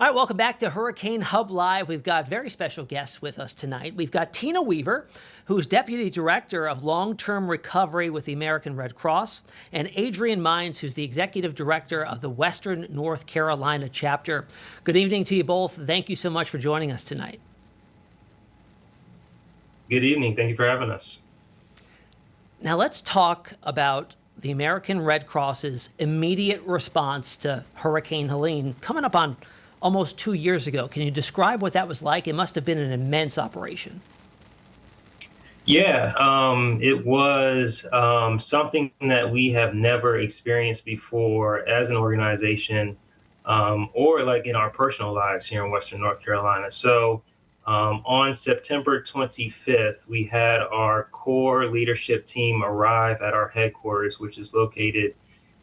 All right, welcome back to Hurricane Hub Live. We've got very special guests with us tonight. We've got Tina Weaver, who's Deputy Director of Long-Term Recovery with the American Red Cross, and Adrian Mines, who's the Executive Director of the Western North Carolina chapter. Good evening to you both. Thank you so much for joining us tonight. Good evening. Thank you for having us. Now let's talk about the American Red Cross's immediate response to Hurricane Helene coming up on almost 2 years ago. Can you describe what that was like? It must have been an immense operation. Yeah, it was something that we have never experienced before as an organization, or like in our personal lives here in Western North Carolina. So on September 25th, we had our core leadership team arrive at our headquarters, which is located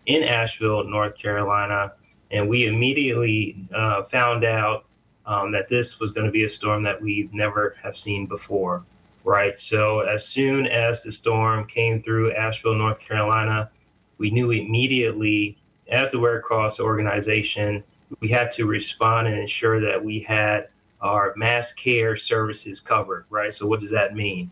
in Asheville, North Carolina. And we immediately found out that this was going to be a storm that we've never have seen before, right? So as soon as the storm came through Asheville, North Carolina, we knew immediately, as the Red Cross organization, we had to respond and ensure that we had our mass care services covered, right? So what does that mean?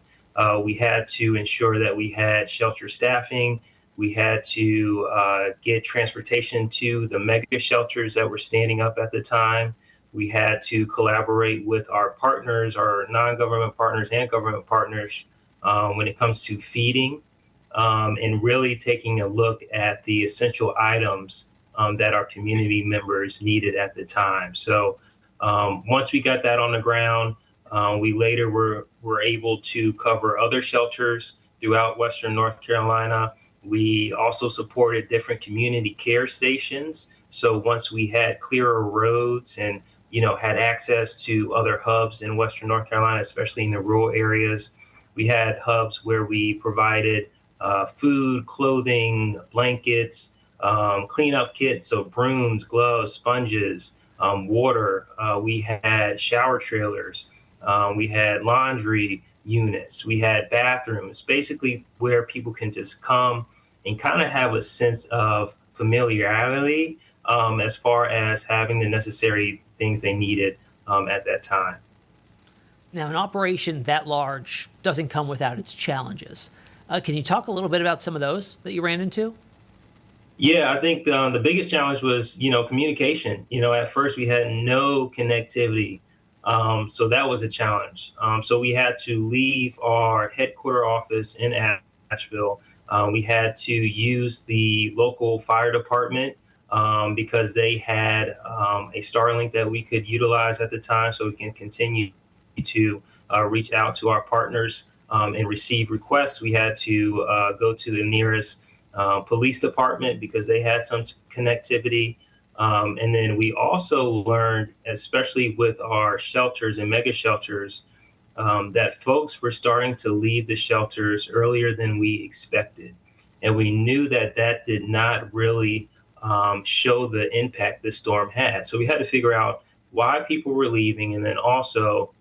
We had to ensure that we had shelter staffing. We had to get transportation to the mega shelters that were standing up at the time. We had to collaborate with our partners, our non-government partners and government partners when it comes to feeding and really taking a look at the essential items that our community members needed at the time. So once we got that on the ground, we later were able to cover other shelters throughout Western North Carolina. We also supported different community care stations. So once we had clearer roads and, had access to other hubs in Western North Carolina, especially in the rural areas, we had hubs where we provided food, clothing, blankets, cleanup kits, so brooms, gloves, sponges, water. We had shower trailers. We had laundry units. We had bathrooms, basically where people can just come and kind of have a sense of familiarity as far as having the necessary things they needed at that time. Now, an operation that large doesn't come without its challenges. Can you talk a little bit about some of those that you ran into? Yeah, I think the biggest challenge was, communication. At first we had no connectivity. So that was a challenge. So we had to leave our headquarter office in Asheville. We had to use the local fire department because they had a Starlink that we could utilize at the time, so we can continue to reach out to our partners and receive requests. We had to go to the nearest police department because they had some connectivity. And then we also learned, especially with our shelters and mega shelters, that folks were starting to leave the shelters earlier than we expected. And we knew that that did not really show the impact this storm had. So we had to figure out why people were leaving, and then also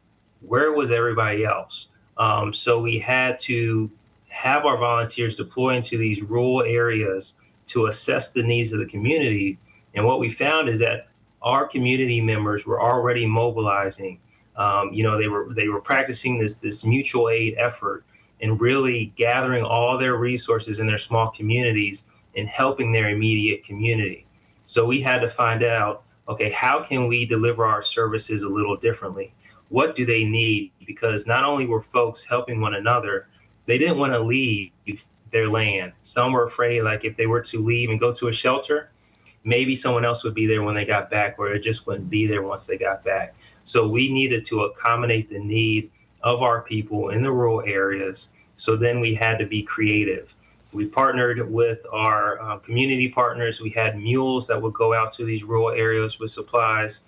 where was everybody else. So we had to have our volunteers deploy into these rural areas to assess the needs of the community. And what we found is that our community members were already mobilizing. They were practicing this mutual aid effort and really gathering all their resources in their small communities and helping their immediate community. So we had to find out, okay, how can we deliver our services a little differently? What do they need? Because not only were folks helping one another, they didn't want to leave their land. Some were afraid, like if they were to leave and go to a shelter, maybe someone else would be there when they got back, or it just wouldn't be there once they got back. So we needed to accommodate the need of our people in the rural areas. So then we had to be creative. We partnered with our community partners. We had mules that would go out to these rural areas with supplies.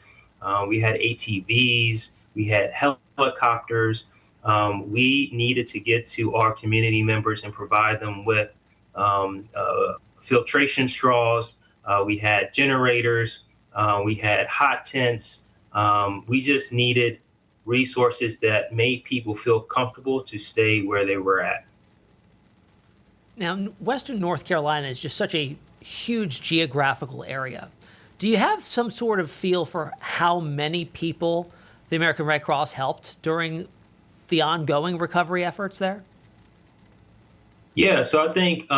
We had ATVs. We had helicopters. We needed to get to our community members and provide them with filtration straws. We had generators. We had hot tents. We just needed resources that made people feel comfortable to stay where they were at. Now, Western North Carolina is just such a huge geographical area. Do you have some sort of feel for how many people the American Red Cross helped during the ongoing recovery efforts there? Yeah, so I think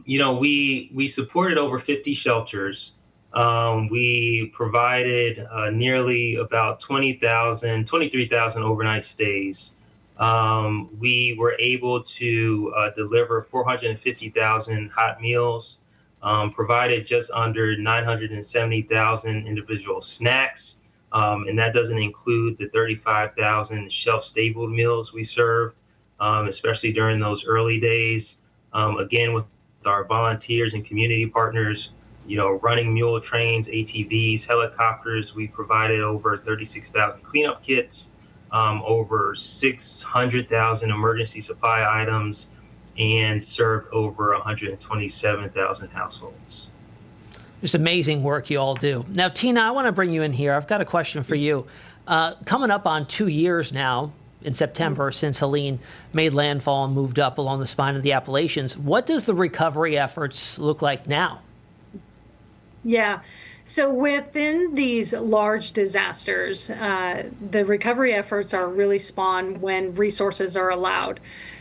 we supported over 50 shelters. We provided nearly about 23,000 overnight stays. We were able to deliver 450,000 hot meals, provided just under 970,000 individual snacks, and that doesn't include the 35,000 shelf-stable meals we serve, especially during those early days. Again, with our volunteers and community partners, running mule trains, ATVs, helicopters, we provided over 36,000 cleanup kits, over 600,000 emergency supply items, and served over 127,000 households. Just amazing work you all do. Now, Tina, I want to bring you in here. I've got a question for you. Coming up on 2 years now, in September, since Helene made landfall and moved up along the spine of the Appalachians, what does the recovery efforts look like now? Yeah. So within these large disasters, the recovery efforts are really spawned when resources are allowed.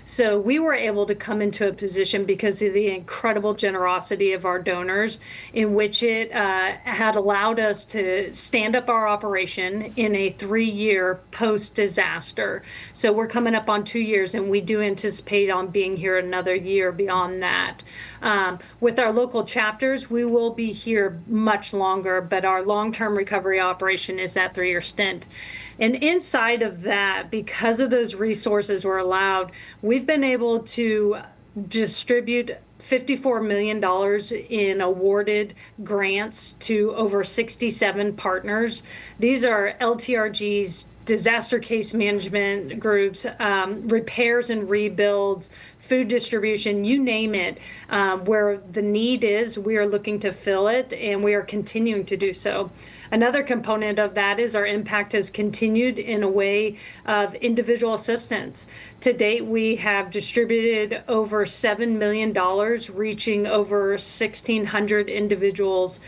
So we were able to come into a position because of the incredible generosity of our donors, in which it had allowed us to stand up our operation in a 3-year post-disaster. So we're coming up on 2 years, and we do anticipate on being here another year beyond that. With our local chapters, we will be here much longer, but our long-term recovery operation is that 3-year stint. And inside of that, because of those resources were allowed, we've been able to distribute $54 million in awarded grants to over 67 partners. These are LTRGs, disaster case management groups, repairs and rebuilds, food distribution, you name it. Where the need is, we are looking to fill it, and we are continuing to do so. Another component of that is our impact has continued in a way of individual assistance. To date, we have distributed over $7 million, reaching over 1,600 individuals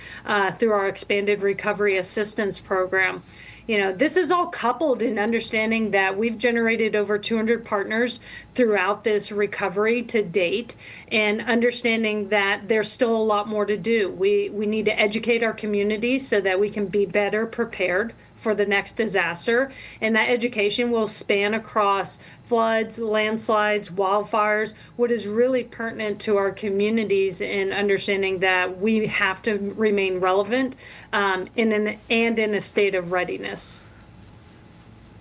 through our expanded recovery assistance program. This is all coupled in understanding that we've generated over 200 partners throughout this recovery to date, and understanding that there's still a lot more to do. We need to educate our communities so that we can be better prepared for the next disaster, and that education will span across floods, landslides, wildfires. What is really pertinent to our communities in understanding that we have to remain relevant in a state of readiness.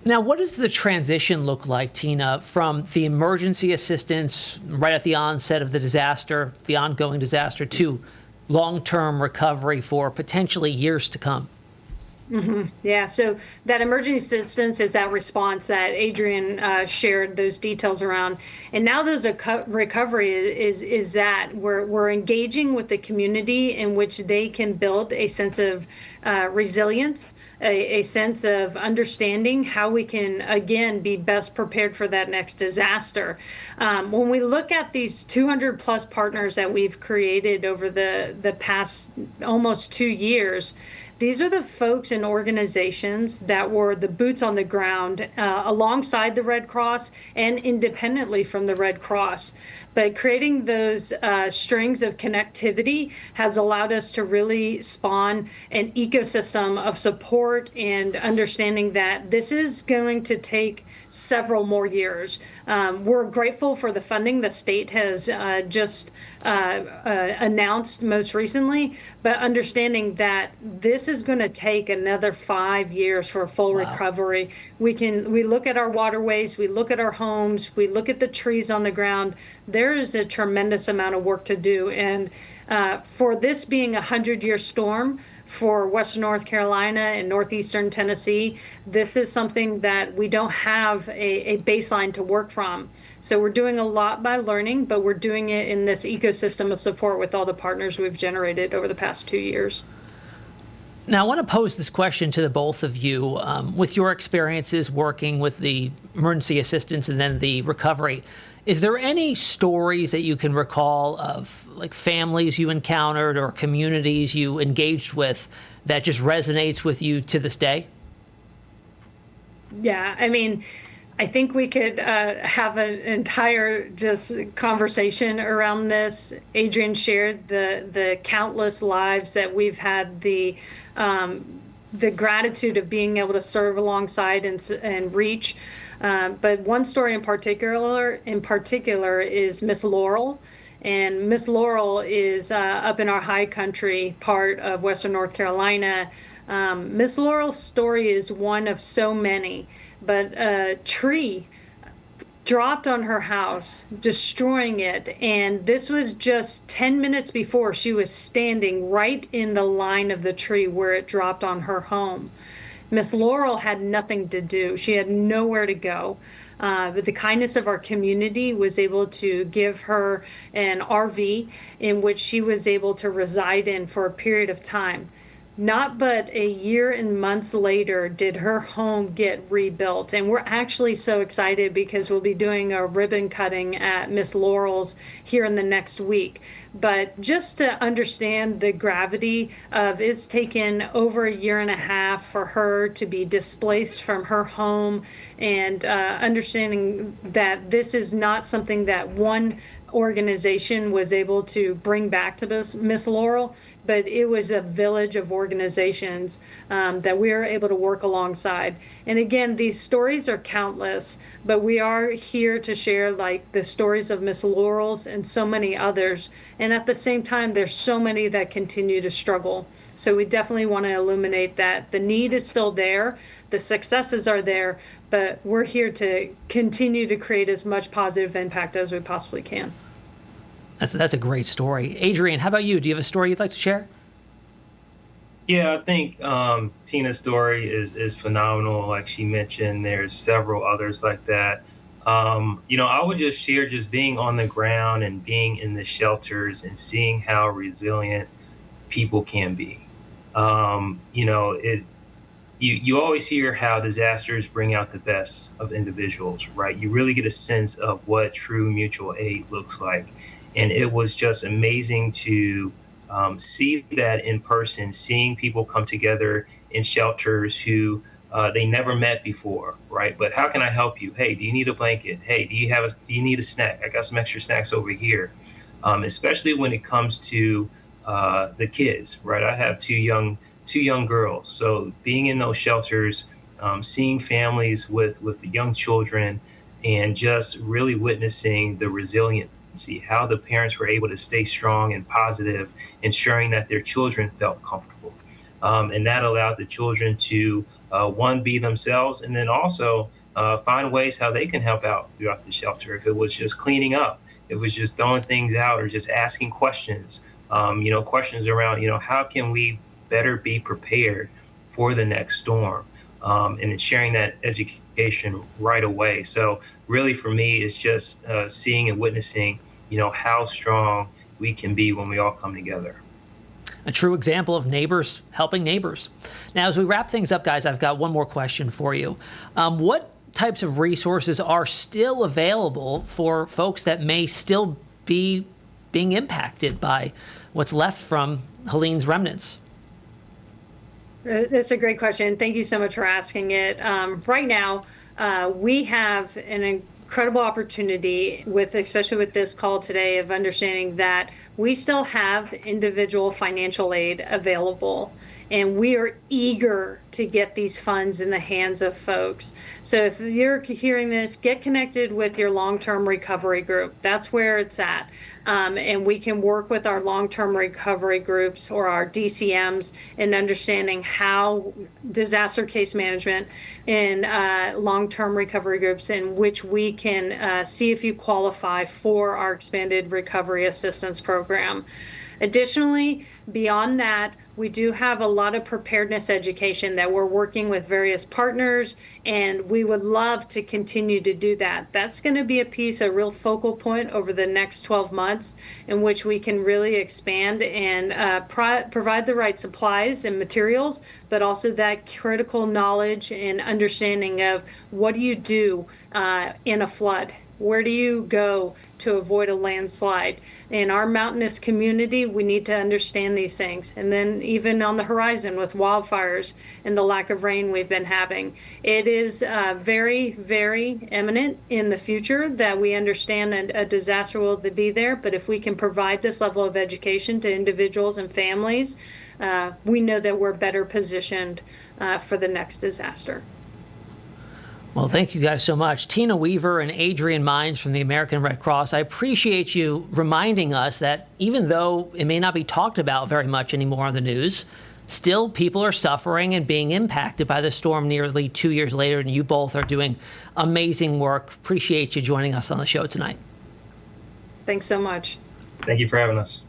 Now, what does the transition look like, Tina, from the emergency assistance right at the onset of the disaster, the ongoing disaster, to long-term recovery for potentially years to come? Mm-hmm. Yeah, so that emergency assistance is that response that Adrian shared those details around. And now there's a recovery is that we're engaging with the community in which they can build a sense of resilience, a sense of understanding how we can, again, be best prepared for that next disaster. When we look at these 200 plus partners that we've created over the past almost 2 years, these are the folks and organizations that were the boots on the ground alongside the Red Cross and independently from the Red Cross. But creating those strings of connectivity has allowed us to really spawn an ecosystem of support and understanding that this is going to take several more years. We're grateful for the funding the state has just announced most recently, but understanding that this is going to take another 5 years for a full recovery. We look at our waterways, we look at our homes, we look at the trees on the ground. There is a tremendous amount of work to do. And for this being a 100-year storm for Western North Carolina and Northeastern Tennessee, this is something that we don't have a baseline to work from. So we're doing a lot by learning, but we're doing it in this ecosystem of support with all the partners we've generated over the past 2 years. Now, I want to pose this question to the both of you. With your experiences working with the emergency assistance and then the recovery, is there any stories that you can recall of like families you encountered or communities you engaged with that just resonates with you to this day? Yeah, I mean, I think we could have an entire just conversation around this. Adrian shared the countless lives that we've had the gratitude of being able to serve alongside and reach. But one story in particular is Miss Laurel. And Miss Laurel is up in our high country part of Western North Carolina. Miss Laurel's story is one of so many, but a tree dropped on her house, destroying it. And this was just 10 minutes before she was standing right in the line of the tree where it dropped on her home. Miss Laurel had nothing to do. She had nowhere to go. But the kindness of our community was able to give her an RV in which she was able to reside in for a period of time. Not but a year and months later did her home get rebuilt. And we're actually so excited because we'll be doing a ribbon cutting at Miss Laurel's here in the next week. But just to understand the gravity of it's taken over a year and a half for her to be displaced from her home, and understanding that this is not something that one organization was able to bring back to Miss Laurel, but it was a village of organizations that we are able to work alongside. And again, these stories are countless, but we are here to share like the stories of Miss Laurel's and so many others. And at the same time, there's so many that continue to struggle. So we definitely want to illuminate that the need is still there, the successes are there, but we're here to continue to create as much positive impact as we possibly can. That's a great story. Adrian, how about you? Do you have a story you'd like to share? Yeah, I think Tina's story is phenomenal. Like she mentioned, there's several others like that. I would just share just being on the ground and being in the shelters and seeing how resilient people can be. You always hear how disasters bring out the best of individuals, right? You really get a sense of what true mutual aid looks like. And it was just amazing to see that in person, seeing people come together in shelters who they never met before, right? But how can I help you? Hey, do you need a blanket? Hey, do you need a snack? I got some extra snacks over here. Especially when it comes to the kids, right? I have two young girls. So being in those shelters, seeing families with the young children, and just really witnessing the resiliency, how the parents were able to stay strong and positive, ensuring that their children felt comfortable. And that allowed the children to, one, be themselves, and then also find ways how they can help out throughout the shelter. If it was just cleaning up, it was just throwing things out, or just asking questions, questions around, how can we better be prepared for the next storm, and then sharing that education right away. So really for me, it's just seeing and witnessing, how strong we can be when we all come together. A true example of neighbors helping neighbors. Now, as we wrap things up, guys, I've got one more question for you. What types of resources are still available for folks that may still be being impacted by what's left from Helene's remnants? That's a great question. Thank you so much for asking it. Right now, we have an incredible opportunity especially with this call today, of understanding that we still have individual financial aid available, and we are eager to get these funds in the hands of folks. So if you're hearing this, get connected with your long-term recovery group. That's where it's at. And we can work with our long-term recovery groups or our DCMs in understanding how disaster case management and long-term recovery groups, in which we can see if you qualify for our expanded recovery assistance program. Additionally, beyond that, we do have a lot of preparedness education that we're working with various partners, and we would love to continue to do that. That's going to be a real focal point over the next 12 months, in which we can really expand and provide the right supplies and materials, but also that critical knowledge and understanding of what do you do in a flood. Where do you go to avoid a landslide? In our mountainous community, we need to understand these things. And then even on the horizon with wildfires and the lack of rain we've been having, it is very, very imminent in the future that we understand a disaster will be there. But if we can provide this level of education to individuals and families, we know that we're better positioned for the next disaster. Well, thank you guys so much. Tina Weaver and Adrian Mines from the American Red Cross. I appreciate you reminding us that even though it may not be talked about very much anymore on the news, still people are suffering and being impacted by the storm nearly 2 years later, and you both are doing amazing work. Appreciate you joining us on the show tonight. Thanks so much. Thank you for having us.